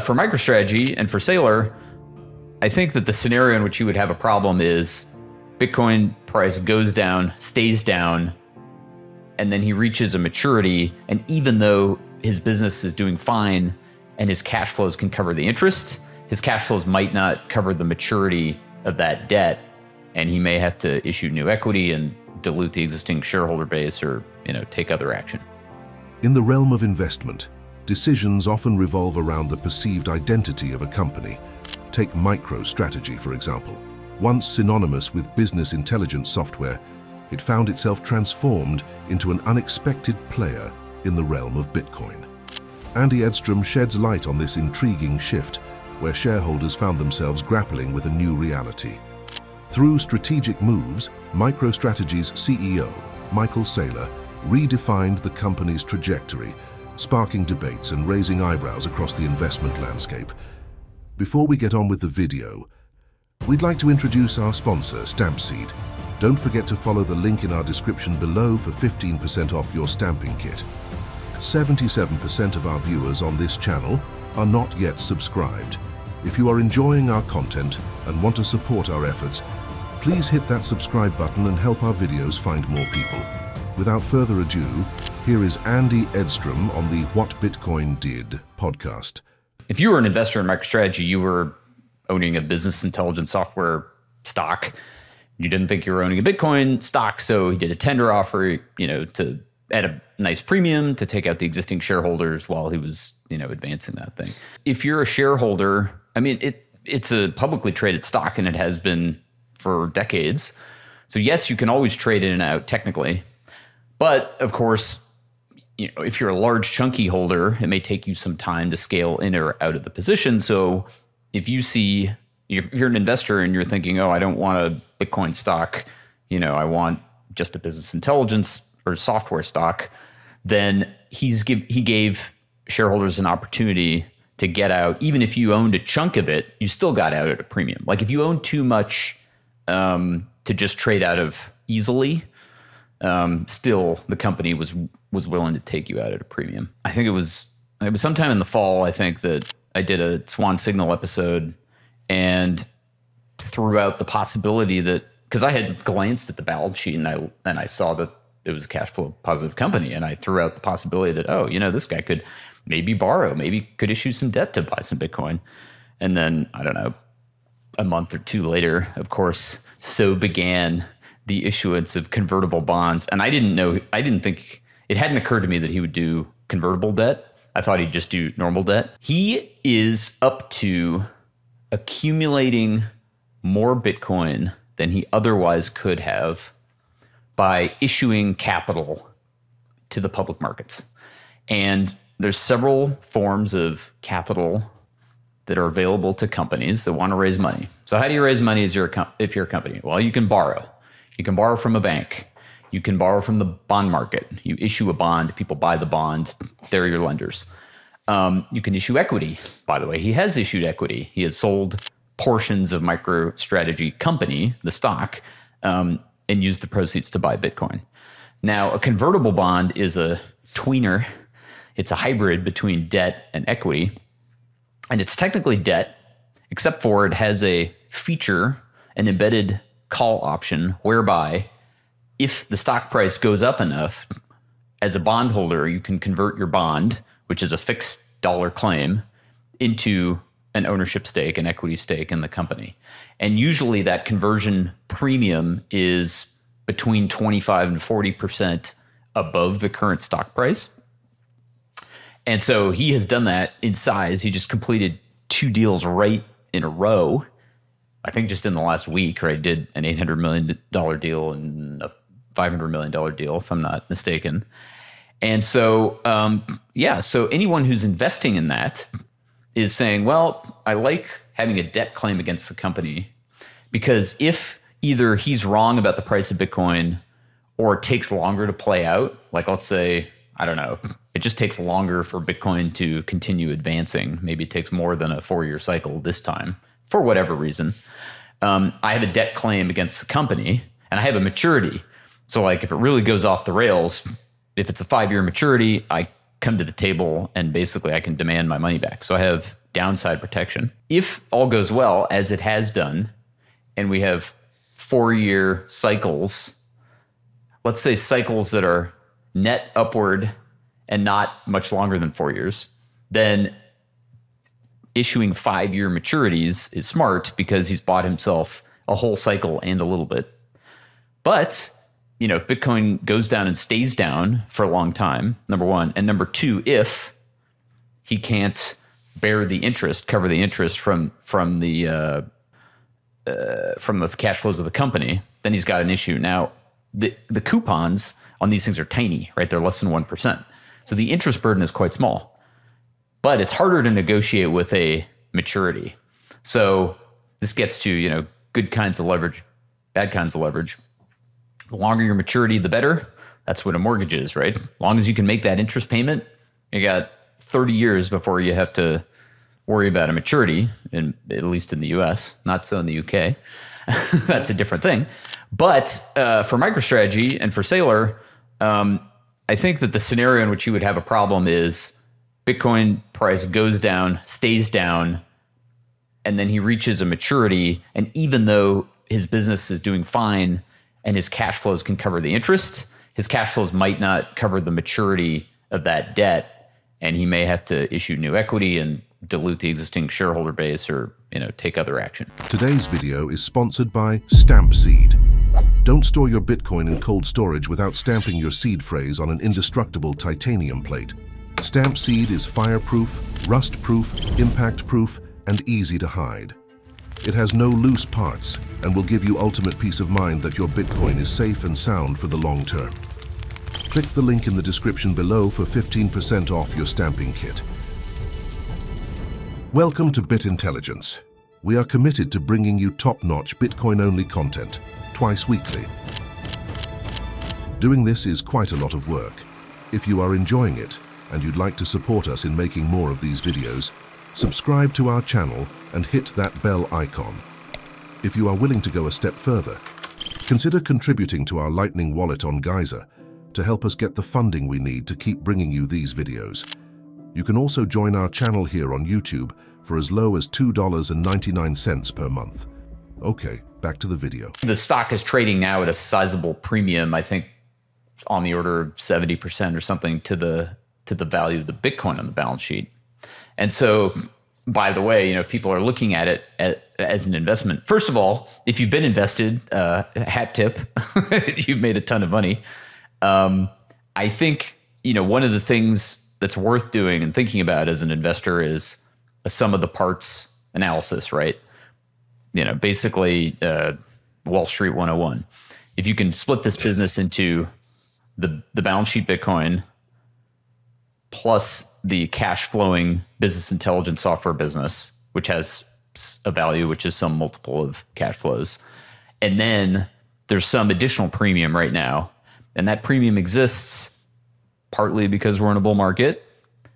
For MicroStrategy and for Saylor, I think that the scenario in which you would have a problem is Bitcoin price goes down, stays down, and then he reaches a maturity. And even though his business is doing fine and his cash flows can cover the interest, his cash flows might not cover the maturity of that debt. And he may have to issue new equity and dilute the existing shareholder base or, take other action. In the realm of investment, decisions often revolve around the perceived identity of a company. Take MicroStrategy, for example. Once synonymous with business intelligence software, it found itself transformed into an unexpected player in the realm of Bitcoin. Andy Edstrom sheds light on this intriguing shift, where shareholders found themselves grappling with a new reality. Through strategic moves, MicroStrategy's CEO, Michael Saylor, redefined the company's trajectory, sparking debates and raising eyebrows across the investment landscape. Before we get on with the video, we'd like to introduce our sponsor, Stampseed. Don't forget to follow the link in our description below for 15% off your stamping kit. 77% of our viewers on this channel are not yet subscribed. If you are enjoying our content and want to support our efforts, please hit that subscribe button and help our videos find more people. Without further ado, here is Andy Edstrom on the What Bitcoin Did podcast. If you were an investor in MicroStrategy, you were owning a business intelligence software stock. You didn't think you were owning a Bitcoin stock, so he did a tender offer, to at a nice premium to take out the existing shareholders while he was, advancing that thing. If you're a shareholder, it's a publicly traded stock and it has been for decades. So yes, you can always trade in and out technically. But of course, if you're a large chunky holder, it may take you some time to scale in or out of the position. So if you're an investor and you're thinking, oh, I don't want a Bitcoin stock, I want just a business intelligence or software stock, then he gave shareholders an opportunity to get out. Even if you owned a chunk of it, you still got out at a premium. Like if you owned too much to just trade out of easily, still the company was willing to take you out at a premium. I think it was sometime in the fall, I think, that I did a Swan Signal episode and threw out the possibility that, because I had glanced at the balance sheet and I saw that it was a cash flow positive company, and I threw out the possibility that, oh, this guy could maybe borrow, maybe could issue some debt to buy some Bitcoin. And then, I don't know, a month or two later, of course, so began the issuance of convertible bonds. And I didn't think, it hadn't occurred to me that he would do convertible debt. I thought he'd just do normal debt. He is up to accumulating more Bitcoin than he otherwise could have by issuing capital to the public markets. And there's several forms of capital that are available to companies that want to raise money. So how do you raise money if you're a company? Well, you can borrow. You can borrow from a bank. You can borrow from the bond market. You issue a bond, people buy the bond, they're your lenders. You can issue equity. By the way, he has issued equity. He has sold portions of MicroStrategy company, the stock, and used the proceeds to buy Bitcoin. Now, a convertible bond is a tweener. It's a hybrid between debt and equity. And it's technically debt, except for it has a feature, an embedded call option, whereby if the stock price goes up enough, as a bondholder, you can convert your bond, which is a fixed dollar claim, into an ownership stake, an equity stake in the company. And usually that conversion premium is between 25 and 40% above the current stock price. And so he has done that in size. He just completed 2 deals right in a row. I think just in the last week, right? Did an $800 million deal and a $500 million deal, if I'm not mistaken. And so, so anyone who's investing in that is saying, well, I like having a debt claim against the company, because if either he's wrong about the price of Bitcoin or it takes longer to play out, like let's say, I don't know, it just takes longer for Bitcoin to continue advancing. Maybe it takes more than a 4-year cycle this time, for whatever reason. I have a debt claim against the company and I have a maturity. So like if it really goes off the rails, if it's a 5-year maturity, I come to the table and basically I can demand my money back. So I have downside protection. If all goes well, as it has done, and we have 4-year cycles, let's say cycles that are net upward and not much longer than 4 years, then issuing 5-year maturities is smart because he's bought himself a whole cycle and a little bit. But, you know, if Bitcoin goes down and stays down for a long time, number one, and number two, if he can't bear the interest, cover the interest from the cash flows of the company, then he's got an issue. Now, the coupons on these things are tiny, right? They're less than 1%. So the interest burden is quite small, but it's harder to negotiate with a maturity. So this gets to, you know, good kinds of leverage, bad kinds of leverage. The longer your maturity, the better. That's what a mortgage is, right? As long as you can make that interest payment, you got 30 years before you have to worry about a maturity, at least in the US, not so in the UK. That's a different thing. But for MicroStrategy and for Saylor, I think that the scenario in which you would have a problem is Bitcoin price goes down, stays down, and then he reaches a maturity. And even though his business is doing fine and his cash flows can cover the interest, his cash flows might not cover the maturity of that debt. And he may have to issue new equity and dilute the existing shareholder base or, you know, take other action. Today's video is sponsored by Stampseed. Don't store your Bitcoin in cold storage without stamping your seed phrase on an indestructible titanium plate. Stampseed is fireproof, rust-proof, impact-proof, and easy to hide. It has no loose parts and will give you ultimate peace of mind that your Bitcoin is safe and sound for the long term. Click the link in the description below for 15% off your stamping kit. Welcome to Bit Intelligence. We are committed to bringing you top-notch Bitcoin-only content, twice weekly. Doing this is quite a lot of work. If you are enjoying it and you'd like to support us in making more of these videos, subscribe to our channel and hit that bell icon. If you are willing to go a step further, consider contributing to our Lightning wallet on Geyser to help us get the funding we need to keep bringing you these videos. You can also join our channel here on YouTube for as low as $2.99 per month. Okay, back to the video. The stock is trading now at a sizable premium, I think on the order of 70% or something to the value of the Bitcoin on the balance sheet. And so, by the way, you know, people are looking at it as an investment. First of all, if you've been invested, hat tip, you've made a ton of money. I think, you know, one of the things that's worth doing and thinking about as an investor is a sum of the parts analysis, right? You know, basically Wall Street 101. If you can split this business into the balance sheet Bitcoin plus the cash flowing business intelligence software business, which has a value, which is some multiple of cash flows. And then there's some additional premium right now. And that premium exists partly because we're in a bull market,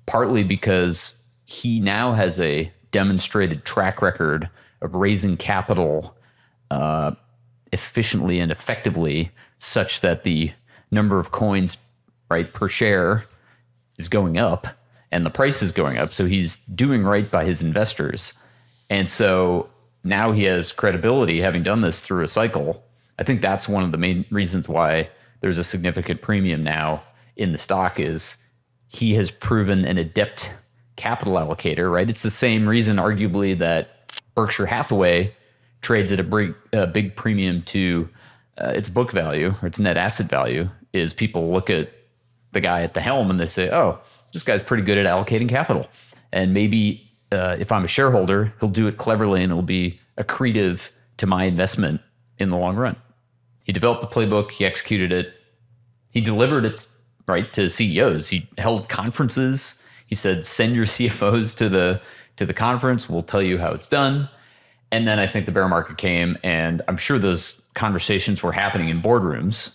partly because he now has a demonstrated track record of raising capital efficiently and effectively such that the number of coins, right, per share is going up and the price is going up. So he's doing right by his investors. And so now he has credibility having done this through a cycle. I think that's one of the main reasons why there's a significant premium now in the stock is he has proven an adept capital allocator, right? It's the same reason, arguably, that Berkshire Hathaway trades at a big premium to its book value or its net asset value, is people look at the guy at the helm and they say, oh, this guy's pretty good at allocating capital. And maybe if I'm a shareholder, he'll do it cleverly and it'll be accretive to my investment in the long run. He developed the playbook, he executed it, he delivered it, right, to CEOs. He held conferences. He said, send your CFOs to the conference. We'll tell you how it's done. And then I think the bear market came, and I'm sure those conversations were happening in boardrooms.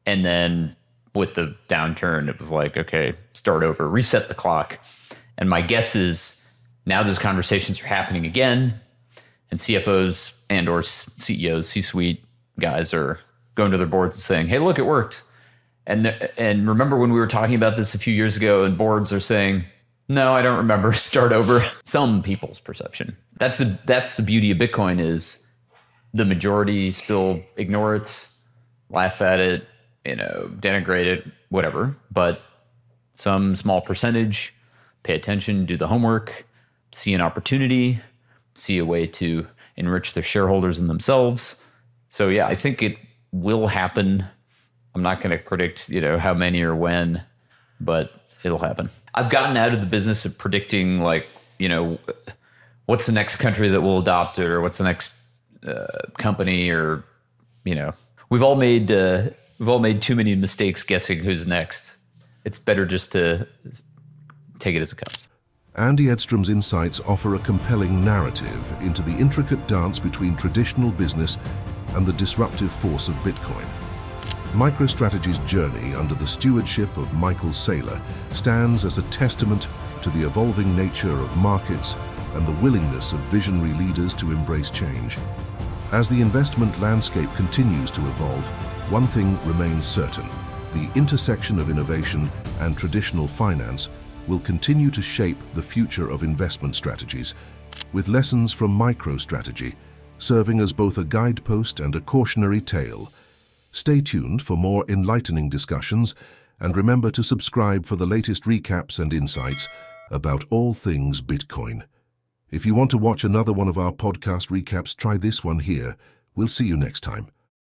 And then with the downturn, it was like, okay, start over, reset the clock. And my guess is now those conversations are happening again, and CFOs and or CEOs, C-suite guys are going to their boards and saying, hey, look, it worked. And remember when we were talking about this a few years ago and boards are saying, No, I don't remember. Start over. Some people's perception. That's the beauty of Bitcoin is the majority still ignore it, laugh at it, denigrate it, whatever. But some small percentage pay attention, do the homework, see an opportunity, see a way to enrich their shareholders and themselves. So yeah, I think it will happen. I'm not going to predict, how many or when, but it'll happen. I've gotten out of the business of predicting what's the next country that will adopt it or what's the next company or, we've all made too many mistakes guessing who's next. It's better just to take it as it comes. Andy Edstrom's insights offer a compelling narrative into the intricate dance between traditional business and the disruptive force of Bitcoin. MicroStrategy's journey under the stewardship of Saylor stands as a testament to the evolving nature of markets and the willingness of visionary leaders to embrace change. As the investment landscape continues to evolve, one thing remains certain: the intersection of innovation and traditional finance will continue to shape the future of investment strategies, with lessons from MicroStrategy serving as both a guidepost and a cautionary tale. Stay tuned for more enlightening discussions, and remember to subscribe for the latest recaps and insights about all things Bitcoin. If you want to watch another one of our podcast recaps, try this one here. We'll see you next time.